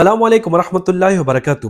السلام علیکم ورحمت الله وبرکاتو.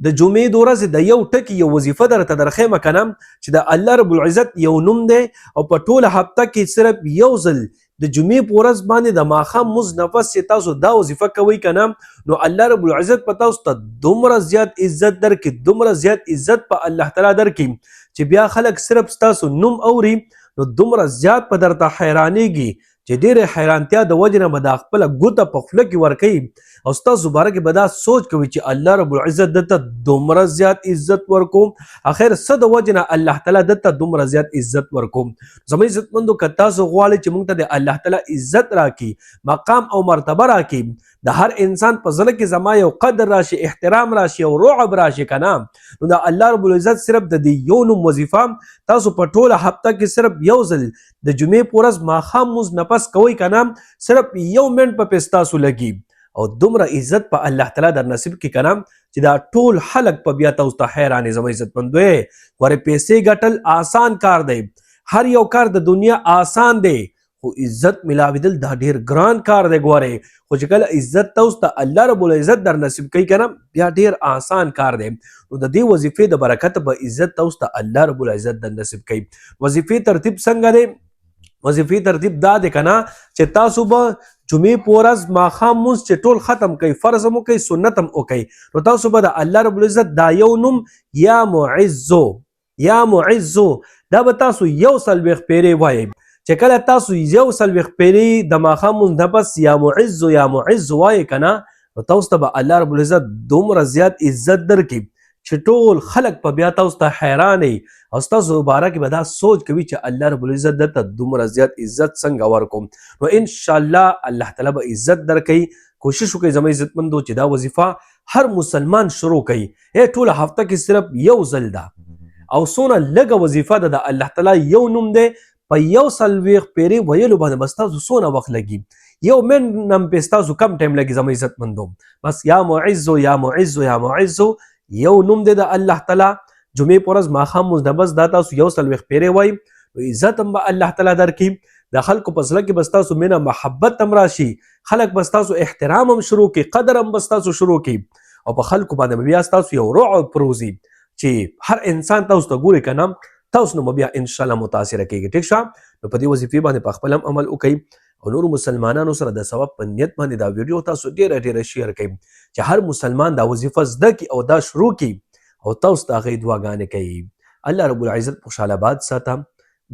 د جمعې د ورځې د یو ټکي یو وظیفه درته درخیمه کنه چې د الله رب العزت یو نوم دی او په ټوله هفته کې صرف یو ځل د جمعې په ورځ باندې د ماښام مونځ نفس چې تاسو دا وظیفه کوئ کنه نو الله رب العزت په تاسو ته دومره زیات عزت درکړي، دومره زیات عزت په الله تعالی درکړي چې بیا خلک صرف ستاسو نوم اوري نو دومره زیات په درته حیرانېږي چې ډېرې حیرانتیا د وجې نه به دا خپله ګوته په خوله کې ورکوي او ستاسو باره کې به دا سوچ کوي چې الله رب العزت دته دومره زیات عزت ورکوم، اخر څه د وجې نه الله تعالی دته دومره زیات عزت ورکوم. زما عزتمندو که تاسو غواړئ چې موږ ته د الله تعالی عزت راکړي، مقام او مرتبه راکړي، د هر انسان په زړه کې زما یو قدر راشي، احترام راشي او رعب راشي که نه، نو د الله رب العزت صرف د دې یو نوم وظیفه تاسو په ټوله هفته کې صرف یو ځل د جمعې په ورځ ماښام مونځ نفس کوئ که نه، صرف یو منټ په پیسې تاسو لګي او دومره عزت په الله تعالی در نصیب کړي که نه چې دا ټول خلک په بیا تاسو ته حیرانې. زما عزتمندوی ورې پیسې ګټل آسان کار دی، هر یو کار د دنیا آسان دی، خو عزت ملاویدل دا ډیر ګران کار دی. ګورئ خو چې کله عزت تاسو ته الله رب العزت در نصیب کوي که نه بیا ډیر آسان کار دی. نو د دې وظیفې د برکت به عزت تاسو ته الله رب العزت در نصیب کوي. وظیفې ترتیب څنګه دی؟ وظیفې ترتیب دا دی که نه چې تاسو به جمعې په ورځ ماښام مونځ چې ټول ختم کوئ، فرض هم وکئ سنت هم وکئ، نو تاسو به د الله رب العزت دا یو نوم یا معزو یا معزو دا به تاسو یو څلوېښت پیرې وایئ. چې کله تاسو یو څلوېښت پیرې د ماښام مونځ نه پس یا معزو یا معزو وایئ که نه نو تاسو ته به الله رب العزت دومره زیات عزت درکړي چې ټول خلک په بیا تاسو ته حیران او ستاسو باره کې به دا سوچ کوي چې الله رب العزت درته دومره زیات عزت څنګه ورکوم. نو انشاءالله الله تعالی به عزت درکوي. کوشش وکړئ زما عزتمندو چې دا وظیفه هر مسلمان شروع کوي. ټوله هفته کې صرف یو ځل ده او څونه لږه وظیفه ده، د الله تعالی یو نوم دی، په یو څلوېښت پیرې ویلو باندې به ستاسو څونه وخت لګي، یو منټ نه هم پې ستاسو کم ټایم لګي. زما عزتمندو بس یا معزو یا معزو یا معزو یو نوم دی د الله تعالی. جمعې په ورځ ماښام مونځ نه بس دا تاسو یو څلوېښت پیرې وایي نو عزت هم به الله تعالی درکړي، د خلکو په زړه کې به ستاسو مینه محبت هم راشي، خلک به ستاسو احترام هم شروع کړي، قدر هم به ستاسو شروع کړي او په خلکو باندې به بیا ستاسو یو رعب پروزي چې هر انسان تاسو ته ګوري که نه تاسو نو بیا انشاءالله متاثره کیږي. ټیک شه، نو په دې وظیفې باندې په خپل هم عمل وکړئ او نورو مسلمانانو سره د ثواب په نیت باندې دا ویډیو تاسو ډیره شیر کړئ چې هر مسلمان دا وظیفه زده کړي او دا شروع کړي او تاسو ته هغې دعاګانې کوي. الله رب العزت خوشحال آباد ساته.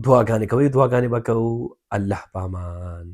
دعاګانې کوئ، دعاګانې به کوو. الله په امان.